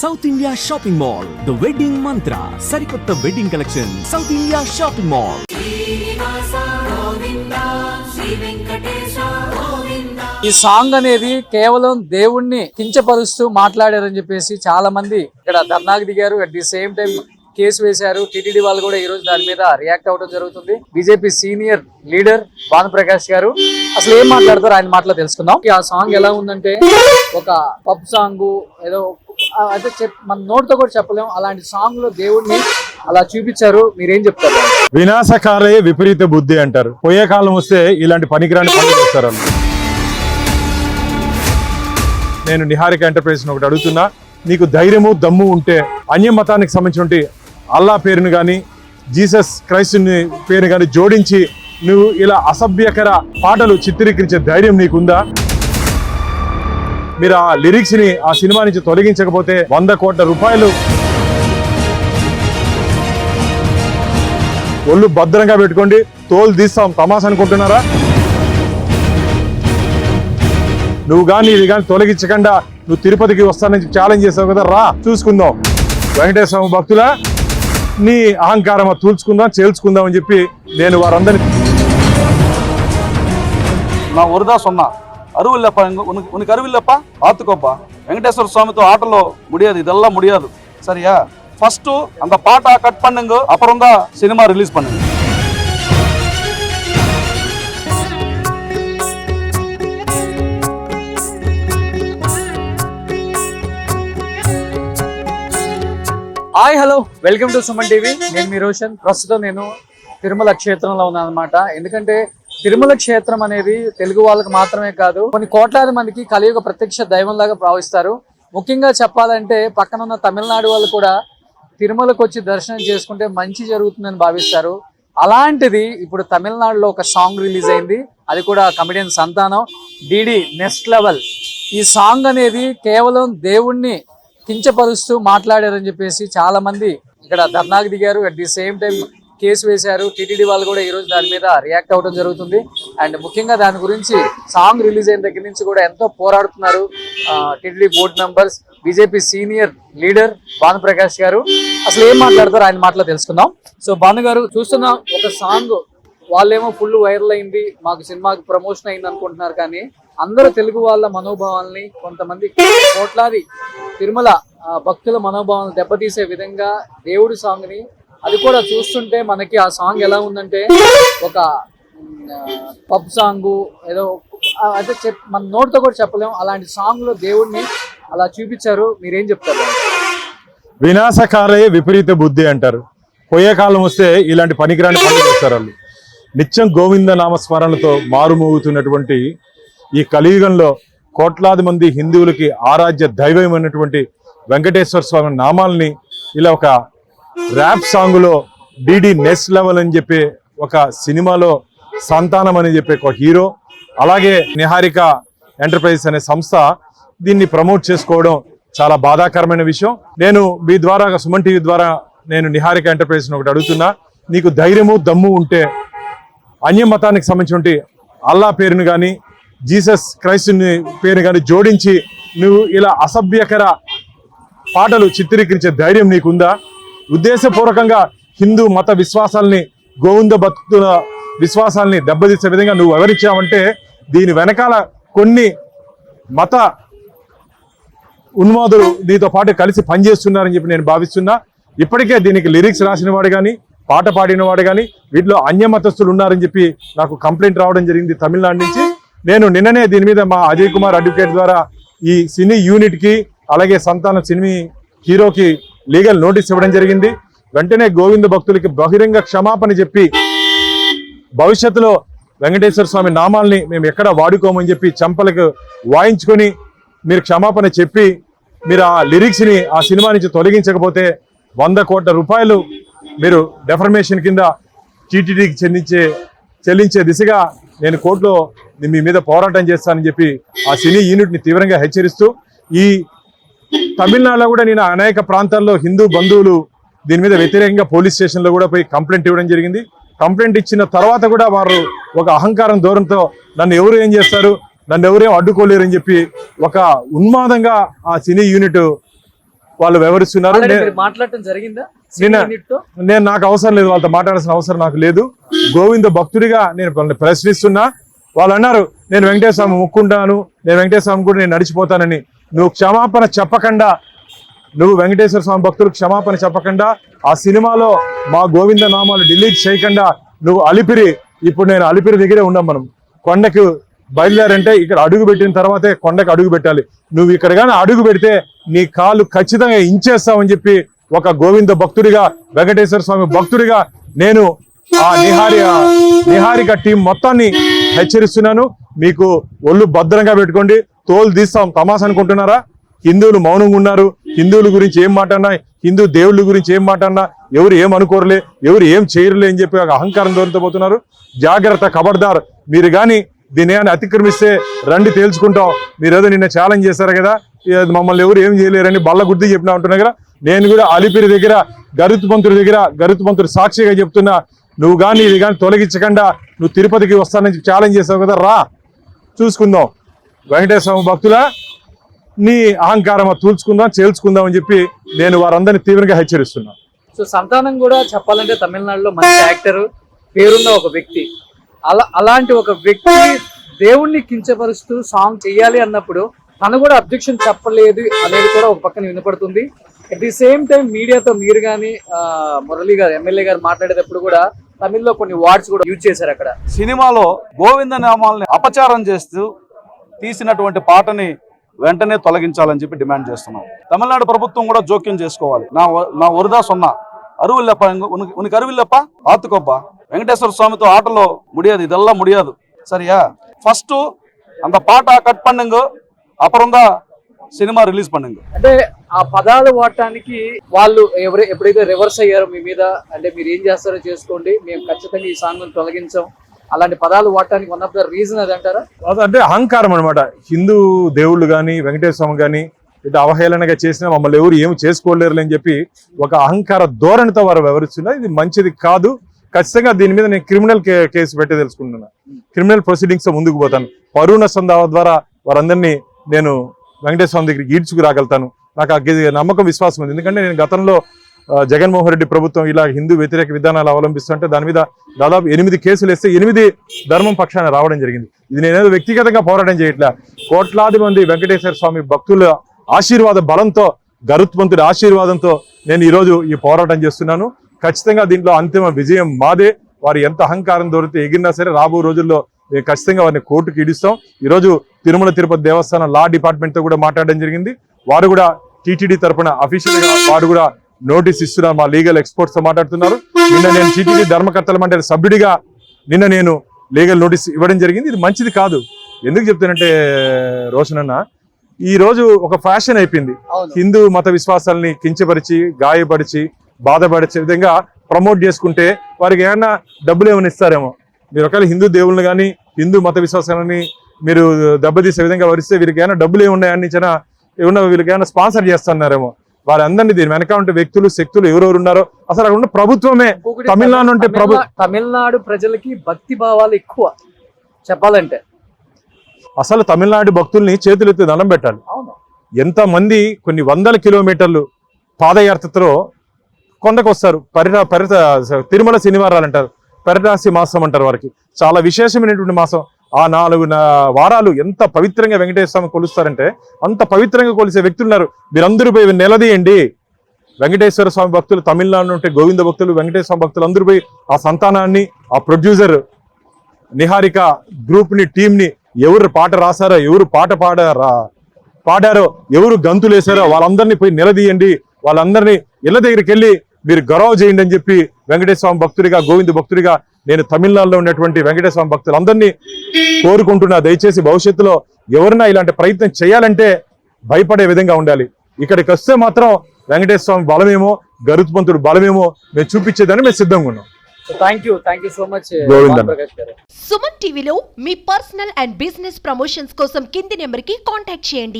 South India shopping mall, the wedding మంత్ర, సరికొత్త wedding collection, south India shopping mall. ఈ song అనేది కేవలం దేవుణ్ణి కించపరుస్తూ మాట్లాడారని చెప్పేసి చాలా మంది ఇక్కడ ధర్నాకు దిగారు. At the same time case వేశారు. టీటీడీ వాళ్ళు కూడా ఈ రోజు దాని మీద రియాక్ట్ అవ్వడం జరుగుతుంది. బీజేపీ సీనియర్ లీడర్ భానుప్రకాష్ గారు అసలు ఏం మాట్లాడతారు ఆయన మాటలో తెలుసుకుందాం. ఆ సాంగ్ ఎలా ఉందంటే ఒక పబ్ సాంగ్, ఏదో అయితే మన నోటితో కూడా చెప్పలేం. అలాంటి సాంగ్ లో దేవుడిని అలా చూపించారు. మీరేం చెప్తారు? వినాశకాలే విపరీత బుద్ధి అంటారు. పోయే కాలం వస్తే ఇలాంటి పనికిరాని పనులు చేస్తారు. నేను నిహారిక ఎంటర్ప్రైజ్ ఒకటి అడుగుతున్నా, నీకు ధైర్యము దమ్ము ఉంటే అన్య మతానికి సంబంధించిన అల్లా పేరును కానీ జీసస్ క్రైస్తుని పేరు కానీ జోడించి నువ్వు ఇలా అసభ్యకర పాటలు చిత్రీకరించే ధైర్యం నీకుందా? మీరు ఆ లిరిక్స్ ని ఆ సినిమా నుంచి తొలగించకపోతే 100 కోట్ల రూపాయలు ఒళ్ళు భద్రంగా పెట్టుకోండి, తోలు తీస్తాం. తమాషా అనుకుంటున్నారా? నువ్వు కానీ ఇది కానీ తొలగించకుండా నువ్వు తిరుపతికి వస్తానని ఛాలెంజ్ చేసావు కదా, రా చూసుకుందాం. వెంకటేశ్వర స్వామి భక్తుల నీ అహంకారం తూల్చుకుందాం, చేల్చుకుందాం అని చెప్పి నేను వారందరినీ நான் ஒரு தான் சொன்னான், அருவில்லப்பா, உனக்கு அருவில்லப்பா பார்த்துக்கோப்பா. வெங்கடேஸ்வர சுவாமிతో ஆட்டలో முடியாது, இதெல்லாம் முடியாது, சரியா? ஃபர்ஸ்ட் அந்த பாட்டை கட் பண்ணுங்க, அப்புறம் தான் சினிமா ரிலீஸ் பண்ணுங்க. Hi hello, welcome to Suman TV. నేను మీ రోషన్. ప్రస్తుతం నేను తిరుమల క్షేత్రంలో ఉన్నాను అనమాట. ఎందుకంటే తిరుమల క్షేత్రం అనేది తెలుగు వాళ్ళకి మాత్రమే కాదు, కొన్ని కోట్లాది మందికి కలియుగ ప్రత్యక్ష దైవంలాగా భావిస్తారు. ముఖ్యంగా చెప్పాలంటే పక్కన ఉన్న తమిళనాడు వాళ్ళు కూడా తిరుమలకు వచ్చి దర్శనం చేసుకుంటే మంచి జరుగుతుందని భావిస్తారు. అలాంటిది ఇప్పుడు తమిళనాడులో ఒక సాంగ్ రిలీజ్ అయింది. అది కూడా కమెడియన్ సంతానం, డిడి నెక్స్ట్ లెవెల్. ఈ సాంగ్ అనేది కేవలం దేవుణ్ణి కించపరుస్తూ మాట్లాడారని చెప్పేసి చాలా మంది ఇక్కడ ధర్నాకు దిగారు. At the same time case వేశారు. టీటీడీ వాళ్ళు కూడా ఈ రోజు దాని మీద రియాక్ట్ అవ్వడం జరుగుతుంది. అండ్ ముఖ్యంగా దాని గురించి సాంగ్ రిలీజ్ అయిన దగ్గర నుంచి కూడా ఎంతో పోరాడుతున్నారు TTD board members, BJP senior leader Bhanuprakash గారు. అసలు ఏం మాట్లాడతారు ఆయన మాటలో తెలుసుకుందాం. సో భాను గారు, చూస్తున్న ఒక సాంగ్ వాళ్ళేమో ఫుల్ వైరల్ అయింది, మాకు సినిమాకి ప్రమోషన్ అయింది అనుకుంటున్నారు. కానీ అందరూ తెలుగు వాళ్ళ మనోభావాల్ని, కొంతమంది కోట్లాది తిరుమల భక్తుల మనోభావాలను దెబ్బతీసే విధంగా దేవుడి సాంగ్ ని, అది కూడా చూస్తుంటే మనకి ఆ సాంగ్ ఎలా ఉందంటే ఒక పబ్ సాంగ్, ఏదో అయితే మన నోటితో కూడా చెప్పలేం. అలాంటి సాంగ్ లో దేవుడిని అలా చూపించారు. మీరేం చెప్తారు? వినాశకాలే విపరీత బుద్ధి అంటారు. పోయే కాలం వస్తే ఇలాంటి పనికిరాని పనులు చేస్తారు. వాళ్ళు నిత్యం గోవింద నామస్మరణతో మారుమోగుతున్నటువంటి ఈ కలియుగంలో కోట్లాది మంది హిందువులకి ఆరాధ్య దైవమైనటువంటి వెంకటేశ్వర స్వామి నామాల్ని ఇలా ఒక ర్యాప్ సాంగులో డిడి నెక్స్ట్ లెవెల్ అని చెప్పి ఒక సినిమాలో సంతానం అని చెప్పి ఒక హీరో, అలాగే నిహారిక ఎంటర్ప్రైజ్ అనే సంస్థ దీన్ని ప్రమోట్ చేసుకోవడం చాలా బాధాకరమైన విషయం. నేను మీ ద్వారా, సుమన్ టీవీ ద్వారా నేను నిహారిక ఎంటర్ప్రైజ్ ఒకటి అడుగుతున్నా, నీకు ధైర్యము దమ్ము ఉంటే అన్య మతానికి సంబంధించిన అల్లా పేరును కానీ జీసస్ క్రైస్తుని పేరు కానీ జోడించి నువ్వు ఇలా అసభ్యకర పాటలు చిత్రీకరించే ధైర్యం నీకుందా? ఉద్దేశపూర్వకంగా హిందూ మత విశ్వాసాలని, గోవింద భక్తుల విశ్వాసాలని దెబ్బతీసే విధంగా నువ్వు వివరించావంటే దీని వెనకాల కొన్ని మత ఉన్మాదులు నీతో పాటు కలిసి పనిచేస్తున్నారని చెప్పి నేను భావిస్తున్నా. ఇప్పటికే దీనికి లిరిక్స్ రాసిన వాడు కానీ, పాట పాడిన వాడు కానీ వీటిలో అన్యమతస్తులు ఉన్నారని చెప్పి నాకు కంప్లైంట్ రావడం జరిగింది తమిళనాడు నుంచి. నేను నిన్ననే దీని మీద మా అజయ్ కుమార్ అడ్వకేట్ ద్వారా ఈ సినీ యూనిట్ కి, అలాగే సంతానం సినీ హీరోకి లీగల్ నోటీస్ ఇవ్వడం జరిగింది. వెంటనే గోవింద భక్తులకి బహిరంగ క్షమాపణ చెప్పి భవిష్యత్తులో వెంకటేశ్వర స్వామి నామాల్ని మేము ఎక్కడ వాడుకోమని చెప్పి చంపలకు వాయించుకొని మీరు క్షమాపణ చెప్పి మీరు ఆ లిరిక్స్ ని ఆ సినిమా నుంచి తొలగించకపోతే 100 కోట్ల రూపాయలు మీరు డెఫర్మేషన్ కింద టీటీడీకి చెల్లించే దిశగా నేను కోర్టులో మీ మీద పోరాటం చేస్తానని చెప్పి ఆ సినీ యూనిట్ ని తీవ్రంగా హెచ్చరిస్తూ, ఈ తమిళనాడులో కూడా నేను అనేక ప్రాంతాల్లో హిందూ బంధువులు దీని మీద వ్యతిరేకంగా పోలీస్ స్టేషన్లో కూడా పోయి కంప్లైంట్ ఇవ్వడం జరిగింది. కంప్లైంట్ ఇచ్చిన తర్వాత కూడా వారు ఒక అహంకారం ధోరణితో నన్ను ఎవరు ఏం చేస్తారు, నన్ను ఎవరేం అడ్డుకోలేరు అని చెప్పి ఒక ఉన్మాదంగా ఆ సినీ యూనిట్ వాళ్ళు వివరిస్తున్నారు. Already మీరు మాట్లాడటం జరిగిందా నిన్న- యూనిట్ తో? నేను నాకు అవసరం లేదు, వాళ్ళతో మాట్లాడాల్సిన అవసరం నాకు లేదు. గోవింద భక్తుడిగా నేను వాళ్ళని ప్రశ్నిస్తున్నా. వాళ్ళు అన్నారు నేను వెంకటేశ్వర స్వామి మొక్కుంటాను, నేను వెంకటేశ్వర స్వామి కూడా నేను నడిచిపోతానని. నువ్వు క్షమాపణ చెప్పకుండా, నువ్వు వెంకటేశ్వర స్వామి భక్తులకు క్షమాపణ చెప్పకుండా, ఆ సినిమాలో మా గోవింద నామాలు డిలీట్ చేయకుండా నువ్వు అలిపిరి, ఇప్పుడు నేను అలిపిరి దగ్గరే ఉన్నాం. మనం కొండకు బయలుదేరంటే ఇక్కడ అడుగు పెట్టిన తర్వాతే కొండకు అడుగు పెట్టాలి. నువ్వు ఇక్కడ కానీ అడుగు పెడితే నీ కాళ్ళు ఖచ్చితంగా ఇంచేస్తావని చెప్పి ఒక గోవింద భక్తుడిగా, వెంకటేశ్వర స్వామి భక్తుడిగా నేను ఆ నిహారిక టీం మొత్తాన్ని హెచ్చరిస్తున్నాను. మీకు ఒళ్ళు భద్రంగా పెట్టుకోండి, తోలు తీస్తాం తమాషా అనుకుంటున్నారా? హిందువులు మౌనంగా ఉన్నారు. హిందువుల గురించి ఏం మాట్లాడినా, హిందూ దేవుళ్ళ గురించి ఏం మాట్లాడినా ఎవరు ఏం అనుకోరులే, ఎవరు ఏం చేయరులే అని చెప్పి ఒక అహంకారం దొరికిపోతున్నారు. జాగ్రత్త, ఖబర్దార్. మీరు కానీ దీన్ని ఏమైనా అతిక్రమిస్తే రండి తేల్చుకుంటాం. మీరు ఏదో నిన్న ఛాలెంజ్ చేశారు కదా, మమ్మల్ని ఎవరు ఏం చేయలేరని బల్ల గుర్తి చెప్పినా ఉంటున్నా కదా. నేను కూడా అలిపిరి దగ్గర గరుత్మంతుడి సాక్షిగా చెప్తున్నా, నువ్వు కానీ ఇది కానీ తొలగించకుండా నువ్వు తిరుపతికి వస్తానని ఛాలెంజ్ చేసావు కదా, రా చూసుకుందాం. వెంకటేశ్వర స్వామి భక్తుల నీ అహంకారం చేల్చుకుందాం అని చెప్పి నేను వారందరినీ తీవ్రంగా హెచ్చరిస్తున్నా. సో సంతానం కూడా చెప్పాలంటే తమిళనాడులో మంచి యాక్టర్, పేరున్న ఒక వ్యక్తి. అలాంటి ఒక వ్యక్తి దేవుణ్ణి కించపరుస్తూ సాంగ్ చెయ్యాలి అన్నప్పుడు తను కూడా అబ్జెక్షన్ చెప్పలేదు అనేది కూడా ఒక పక్కన వినపడుతుంది. అట్ ది సేమ్ టైం మీడియాతో మీరు కానీ మురళి గారు ఎమ్మెల్యే గారు మాట్లాడేటప్పుడు కూడా తమిళ్లో కొన్ని వర్డ్స్ కూడా యూజ్ చేశారు. అక్కడ సినిమాలో గోవింద నామాలని అపచారం చేస్తూ తీసినటువంటి పాటని వెంటనే తొలగించాలని చెప్పి డిమాండ్ చేస్తున్నాం. తమిళనాడు ప్రభుత్వం కూడా జోక్యం చేసుకోవాలి. నా ఒరుదా సొన్నా అరువుల్లప్ప ఉనికి అరువిల్లప్ప ఆతుకొప్ప వెంకటేశ్వర స్వామితో ఆటలో ముడియదు, ఇదెల్లా ముడియదు. సరియా? ఫస్ట్ అంత పాట కట్ పండుగ అపరంగా సినిమా రిలీజ్ పండుగ. అంటే ఆ పదాలు వాడటానికి వాళ్ళు ఎప్పుడైతే రివర్స్ అయ్యారో మీ మీద, అంటే మీరు ఏం చేస్తారో చేసుకోండి, మేము ఖచ్చితంగా ఈ సాంగ్ తొలగించాం, అలాంటి పదాలు వాడటానికి వన్ ఆఫ్ ద రీజన్ అది అంటారా? అంటే అహంకారం అనమాట. హిందూ దేవుళ్ళు కానీ వెంకటేశ్వర స్వామి కానీ ఇటు అవహేళనగా చేసినా మమ్మల్ని ఎవరు ఏమి చేసుకోలేరు అని చెప్పి ఒక అహంకార ధోరణితో వారు వివరిస్తున్నారు. ఇది మంచిది కాదు. ఖచ్చితంగా దీని మీద నేను క్రిమినల్ కేసు పెట్టి తెలుసుకుంటున్నా. క్రిమినల్ ప్రొసీడింగ్స్ ముందుకు పోతాను. పరువు నష్టం ద్వారా వారందరినీ నేను వెంకటేశ్వర స్వామి దగ్గరికి ఈడ్చుకు రాగలుగుతాను. నాకు ఆ నమ్మకం, విశ్వాసం ఉంది. ఎందుకంటే నేను గతంలో జగన్మోహన్ రెడ్డి ప్రభుత్వం ఇలా హిందూ వ్యతిరేక విధానాలు అవలంబిస్తుంటే దాని మీద దాదాపు 8 కేసులు వేస్తే 8 ధర్మం పక్షాన రావడం జరిగింది. ఇది నేనేదో వ్యక్తిగతంగా పోరాటం చేయట్లే. కోట్లాది మంది వెంకటేశ్వర స్వామి భక్తుల ఆశీర్వాద బలంతో, గరుత్మంతుడి ఆశీర్వాదంతో నేను ఈరోజు ఈ పోరాటం చేస్తున్నాను. ఖచ్చితంగా దీంట్లో అంతిమ విజయం మాదే. వారు ఎంత అహంకారం దొరికితే ఎగిరినా సరే రాబో రోజుల్లో మేము ఖచ్చితంగా వారిని కోర్టుకి ఇడిస్తాం. ఈరోజు తిరుమల తిరుపతి దేవస్థానం లా డిపార్ట్మెంట్ తో కూడా మాట్లాడడం జరిగింది. వారు కూడా టీటీడీ తరఫున అఫీషియల్ గా వారు కూడా నోటీస్ ఇస్తున్నారు. మా లీగల్ ఎక్స్పర్ట్స్ తో మాట్లాడుతున్నారు. నిన్న నేను టీటీడీ ధర్మకర్తల మండలి సభ్యుడిగా నిన్న నేను లీగల్ నోటీస్ ఇవ్వడం జరిగింది. ఇది మంచిది కాదు. ఎందుకు చెప్తానంటే రోషన్ అన్న, ఈ రోజు ఒక ఫ్యాషన్ అయిపోయింది. హిందూ మత విశ్వాసాలని కించపరిచి, గాయపరిచి, బాధపరిచే విధంగా ప్రమోట్ చేసుకుంటే వారికి ఏమన్నా డబ్బులు ఏమైనా ఇస్తారేమో. మీరు ఒకవేళ హిందూ దేవుళ్ళని కానీ హిందూ మత విశ్వాసాలని మీరు దెబ్బతీసే విధంగా వరిస్తే వీరికి ఏమైనా డబ్బులు ఏమున్నాయని ఏమన్నా వీళ్ళకి ఏమైనా స్పాన్సర్ చేస్తున్నారేమో. వారందరినీ దీని వెనక ఉంటే వ్యక్తులు, శక్తులు ఎవరెవరు ఉన్నారో అసలు అక్కడ ఉన్న ప్రభుత్వమే. తమిళనాడు అంటే తమిళనాడు ప్రజలకి భక్తి భావాలు ఎక్కువ చెప్పాలంటే. అసలు తమిళనాడు భక్తుల్ని చేతులెత్తి దండం పెట్టాలి. ఎంతమంది కొన్ని 100 కిలోమీటర్లు పాదయాత్రతో కొండకు వస్తారు. తిరుమల శనివారాలు అంటారు, పరిరాశి మాసం అంటారు. వారికి చాలా విశేషమైనటువంటి మాసం. ఆ 4 వారాలు ఎంత పవిత్రంగా వెంకటేశ్వర స్వామి కొలుస్తారంటే అంత పవిత్రంగా కొలిసే వ్యక్తులు ఉన్నారు. మీరందరూ పోయి నిలదీయండి. వెంకటేశ్వర స్వామి భక్తులు తమిళనాడు ఉంటే గోవింద భక్తులు, వెంకటేశ్వర స్వామి భక్తులు అందరూ పోయి ఆ సంతానాన్ని, ఆ ప్రొడ్యూసర్ నిహారిక గ్రూప్ ని, టీం ని, ఎవరు పాట రాశారో, ఎవరు పాట పాడారో, ఎవరు గంతులేశారో వాళ్ళందరినీ పోయి నిలదీయండి. వాళ్ళందరినీ ఇళ్ళ దగ్గరికి వెళ్ళి మీరు గౌరవ చేయండి అని చెప్పి వెంకటేశ్వర స్వామి భక్తుడిగా, గోవింద భక్తుడిగా నేను తమిళనాడులో ఉన్నటువంటి వెంకటేశ్వర స్వామి భక్తులందరినీ కోరుకుంటున్నా. దయచేసి భవిష్యత్తులో ఎవరైనా ఇలాంటి ప్రయత్నం చేయాలంటే భయపడే విధంగా ఉండాలి. ఇక్కడికి వస్తే మాత్రం వెంకటేశ్వర స్వామి బలమేమో, గరుత్మంతుడు బలమేమో మేము చూపించేదాన్ని మేము సిద్ధంగా ఉన్నాం. Thank you so much Govindan. Suman టీవీలో మీ పర్సనల్ అండ్ బిజినెస్ ప్రమోషన్స్ కోసం కింది నెంబర్కి కాంటాక్ట్ చేయండి.